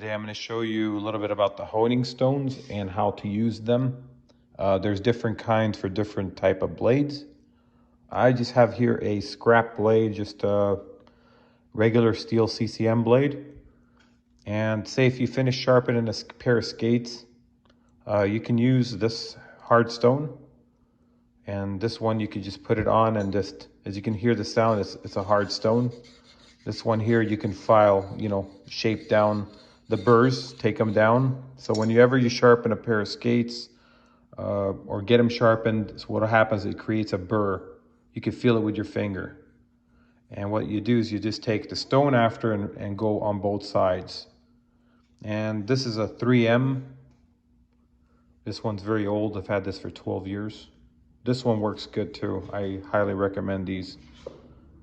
Today I'm going to show you a little bit about the honing stones and how to use them. There's different kinds for different type of blades. I just have here a scrap blade, just a regular steel CCM blade. And say if you finish sharpening a pair of skates, you can use this hard stone. And this one you can just put it on and just, as you can hear the sound, it's a hard stone. This one here you can file, shape down the burrs, take them down. So whenever you sharpen a pair of skates or get them sharpened, so what happens, it creates a burr. You can feel it with your finger. And what you do is you just take the stone after and go on both sides. And this is a 3M. This one's very old. I've had this for 12 years. This one works good too. I highly recommend these.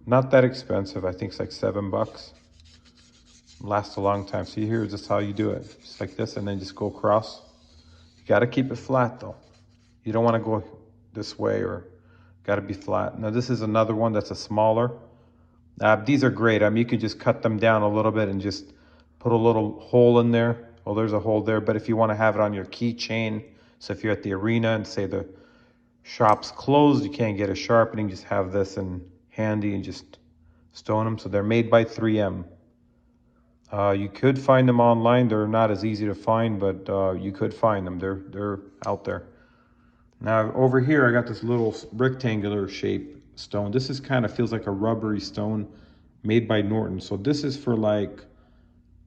Not that expensive. I think it's like $7. Lasts a long time. See here, just how you do it. Just like this, and then just go across. You got to keep it flat though. You don't want to go this way, or got to be flat. Now this is another one that's a smaller. These are great. I mean, you could just cut them down a little bit and just put a little hole in there. Well, there's a hole there, but if you want to have it on your keychain, so if you're at the arena and say the shop's closed, you can't get a sharpening, just have this in handy and just stone them. So they're made by 3M. You could find them online. They're not as easy to find, but you could find them. They're out there. Now over here, I got this little rectangular shape stone. This is kind of feels like a rubbery stone made by Norton. So this is for like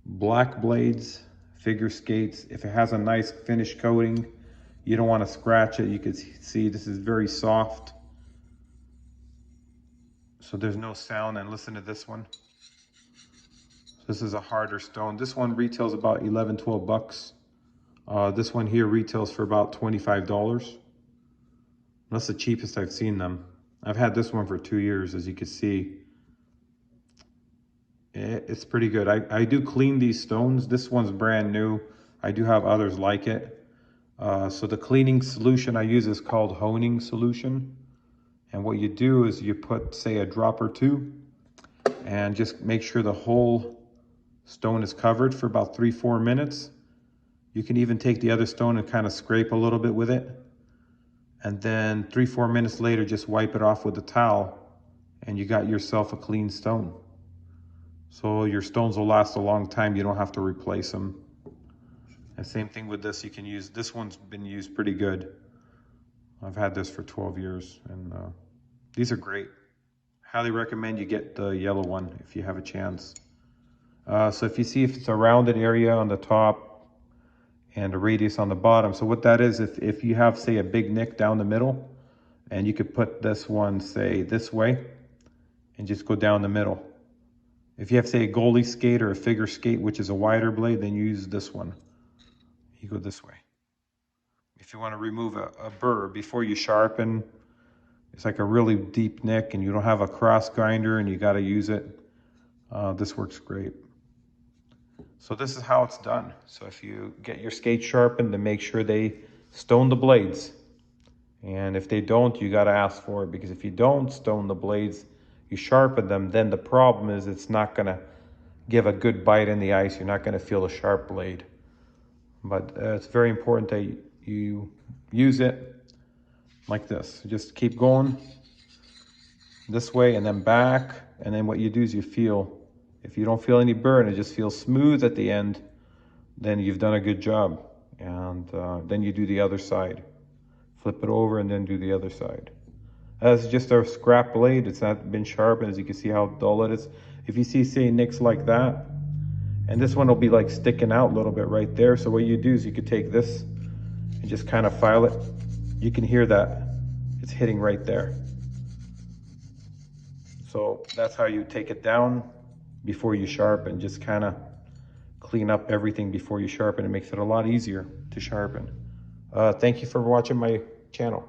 black blades, figure skates. If it has a nice finish coating, you don't want to scratch it. You can see this is very soft. So there's no sound. And listen to this one. This is a harder stone. This one retails about 11, 12 bucks. This one here retails for about $25. That's the cheapest I've seen them. I've had this one for 2 years, as you can see. It's pretty good. I do clean these stones. This one's brand new. I do have others like it. So the cleaning solution I use is called honing solution. And what you do is you put, say, a drop or two, and just make sure the whole stone is covered for about 3-4 minutes. You can even take the other stone and kind of scrape a little bit with it. And then 3-4 minutes later, just wipe it off with a towel and you got yourself a clean stone. So your stones will last a long time. You don't have to replace them. And same thing with this, you can use, this one's been used pretty good. I've had this for 12 years and these are great. Highly recommend you get the yellow one if you have a chance. So if you see if it's a rounded area on the top and a radius on the bottom. So what that is, if you have, say, a big nick down the middle, and you could put this one, say, this way, and just go down the middle. If you have, say, a goalie skate or a figure skate, which is a wider blade, then you use this one. You go this way. If you want to remove a burr before you sharpen, it's like a really deep nick and you don't have a cross grinder and you got to use it. This works great. So this is how it's done. So if you get your skate sharpened, then make sure they stone the blades. And if they don't, you got to ask for it, because if you don't stone the blades, you sharpen them, then the problem is it's not going to give a good bite in the ice. You're not going to feel a sharp blade. But it's very important that you use it like this. Just keep going this way and then back. And then what you do is you feel, if you don't feel any burn, it just feels smooth at the end, then you've done a good job. And then you do the other side. Flip it over and then do the other side. That's just a scrap blade. It's not been sharpened. As you can see how dull it is. If you see, say, nicks like that, and this one will be like sticking out a little bit right there. So what you do is you could take this and just kind of file it. You can hear that. It's hitting right there. So that's how you take it down before you sharpen. Just kind of clean up everything before you sharpen. It makes it a lot easier to sharpen. Thank you for watching my channel.